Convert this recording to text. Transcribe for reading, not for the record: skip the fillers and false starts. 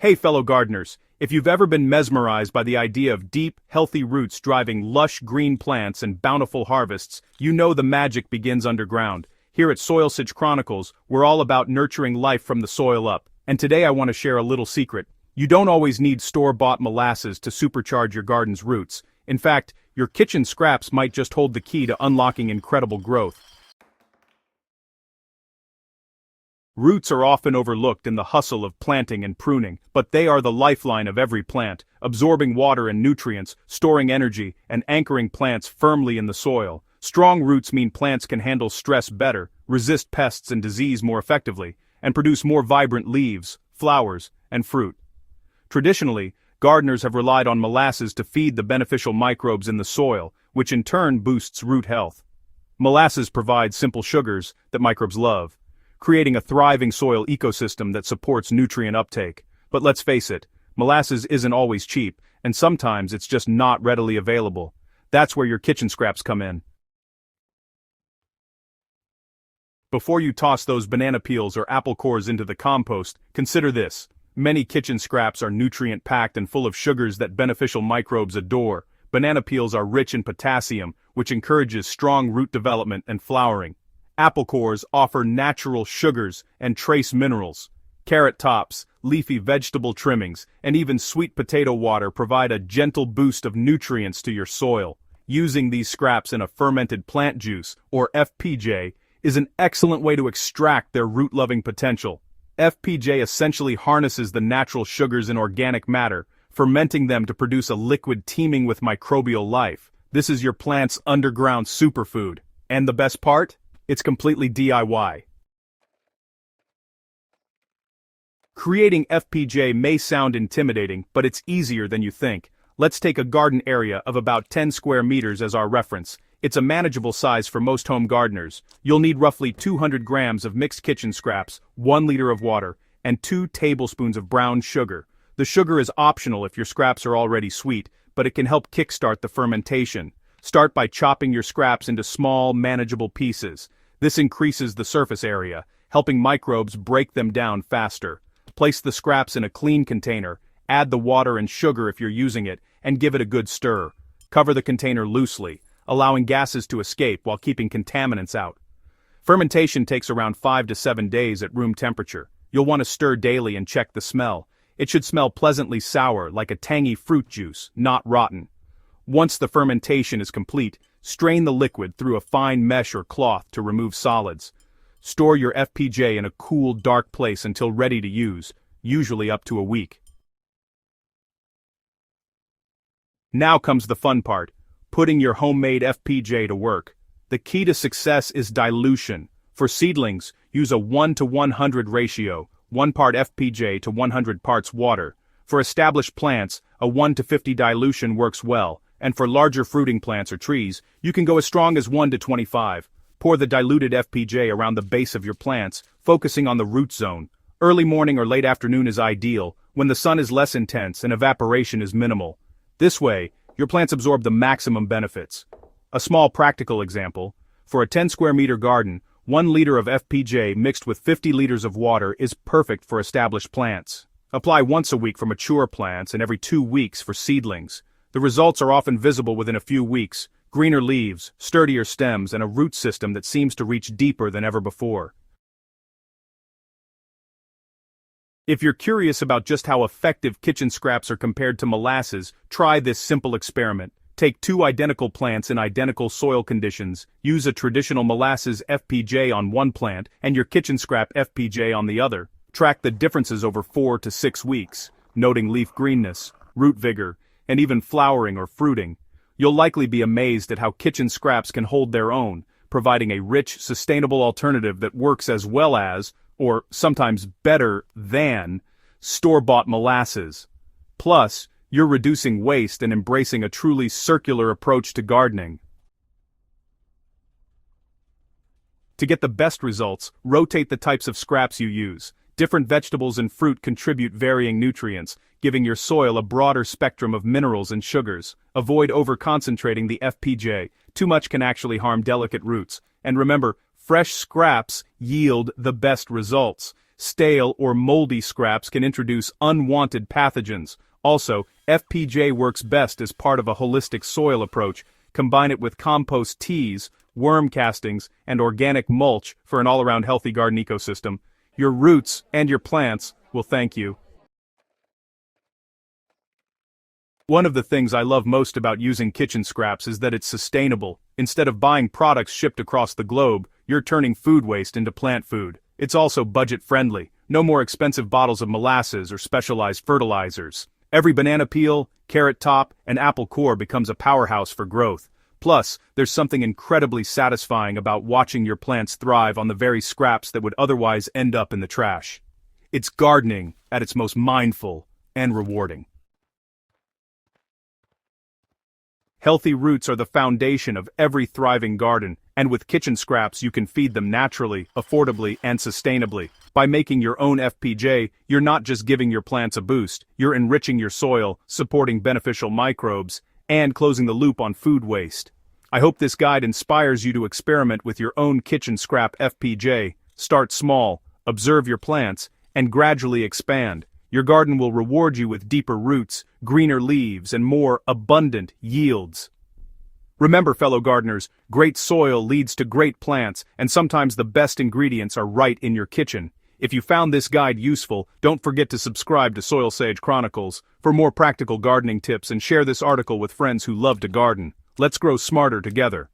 Hey fellow gardeners, if you've ever been mesmerized by the idea of deep, healthy roots driving lush green plants and bountiful harvests, you know the magic begins underground. Here at Soil Sitch Chronicles, we're all about nurturing life from the soil up. And today I want to share a little secret. You don't always need store-bought molasses to supercharge your garden's roots. In fact, your kitchen scraps might just hold the key to unlocking incredible growth. Roots are often overlooked in the hustle of planting and pruning, but they are the lifeline of every plant, absorbing water and nutrients, storing energy, and anchoring plants firmly in the soil. Strong roots mean plants can handle stress better, resist pests and disease more effectively, and produce more vibrant leaves, flowers, and fruit. Traditionally, gardeners have relied on molasses to feed the beneficial microbes in the soil, which in turn boosts root health. Molasses provides simple sugars that microbes love, creating a thriving soil ecosystem that supports nutrient uptake. But let's face it, molasses isn't always cheap, and sometimes it's just not readily available. That's where your kitchen scraps come in. Before you toss those banana peels or apple cores into the compost, consider this. Many kitchen scraps are nutrient-packed and full of sugars that beneficial microbes adore. Banana peels are rich in potassium, which encourages strong root development and flowering. Apple cores offer natural sugars and trace minerals. Carrot tops, leafy vegetable trimmings, and even sweet potato water provide a gentle boost of nutrients to your soil. Using these scraps in a fermented plant juice, or FPJ, is an excellent way to extract their root-loving potential. FPJ essentially harnesses the natural sugars in organic matter, fermenting them to produce a liquid teeming with microbial life. This is your plant's underground superfood. And the best part? It's completely DIY. Creating FPJ may sound intimidating, but it's easier than you think. Let's take a garden area of about 10 square meters as our reference. It's a manageable size for most home gardeners. You'll need roughly 200 grams of mixed kitchen scraps, 1 liter of water, and 2 tablespoons of brown sugar. The sugar is optional if your scraps are already sweet, but it can help kickstart the fermentation. Start by chopping your scraps into small, manageable pieces. This increases the surface area, helping microbes break them down faster. Place the scraps in a clean container, add the water and sugar if you're using it, and give it a good stir. Cover the container loosely, allowing gases to escape while keeping contaminants out. Fermentation takes around 5 to 7 days at room temperature. You'll want to stir daily and check the smell. It should smell pleasantly sour, like a tangy fruit juice, not rotten. Once the fermentation is complete, strain the liquid through a fine mesh or cloth to remove solids. Store your FPJ in a cool, dark place until ready to use, usually up to a week. Now comes the fun part, putting your homemade FPJ to work. The key to success is dilution. For seedlings, use a 1:100 ratio, 1 part FPJ to 100 parts water. For established plants, a 1:50 dilution works well. And for larger fruiting plants or trees, you can go as strong as 1:25. Pour the diluted FPJ around the base of your plants, focusing on the root zone. Early morning or late afternoon is ideal, when the sun is less intense and evaporation is minimal. This way, your plants absorb the maximum benefits. A small practical example: for a 10 square meter garden, 1 liter of FPJ mixed with 50 liters of water is perfect for established plants. Apply once a week for mature plants and every 2 weeks for seedlings. The results are often visible within a few weeks: greener leaves, sturdier stems, and a root system that seems to reach deeper than ever before. If you're curious about just how effective kitchen scraps are compared to molasses, try this simple experiment. Take 2 identical plants in identical soil conditions, use a traditional molasses FPJ on one plant and your kitchen scrap FPJ on the other. Track the differences over 4 to 6 weeks, noting leaf greenness, root vigor, and even flowering or fruiting. You'll likely be amazed at how kitchen scraps can hold their own, providing a rich, sustainable alternative that works as well as, or sometimes better than, store-bought molasses. Plus, you're reducing waste and embracing a truly circular approach to gardening. To get the best results, rotate the types of scraps you use. Different vegetables and fruit contribute varying nutrients, giving your soil a broader spectrum of minerals and sugars. Avoid over-concentrating the FPJ. Too much can actually harm delicate roots. And remember, fresh scraps yield the best results. stale or moldy scraps can introduce unwanted pathogens. Also, FPJ works best as part of a holistic soil approach. Combine it with compost teas, worm castings, and organic mulch for an all-around healthy garden ecosystem. Your roots and your plants will thank you. One of the things I love most about using kitchen scraps is that it's sustainable. Instead of buying products shipped across the globe, you're turning food waste into plant food. It's also budget-friendly. No more expensive bottles of molasses or specialized fertilizers. Every banana peel, carrot top, and apple core becomes a powerhouse for growth. Plus, there's something incredibly satisfying about watching your plants thrive on the very scraps that would otherwise end up in the trash. It's gardening at its most mindful and rewarding. Healthy roots are the foundation of every thriving garden, and with kitchen scraps you can feed them naturally, affordably, and sustainably. By making your own FPJ, you're not just giving your plants a boost, you're enriching your soil, supporting beneficial microbes, and closing the loop on food waste. I hope this guide inspires you to experiment with your own kitchen scrap FPJ. Start small, observe your plants, and gradually expand. Your garden will reward you with deeper roots, greener leaves, and more abundant yields. Remember, fellow gardeners, great soil leads to great plants, and sometimes the best ingredients are right in your kitchen. If you found this guide useful, don't forget to subscribe to Soil Sage Chronicles for more practical gardening tips and share this article with friends who love to garden. Let's grow smarter together.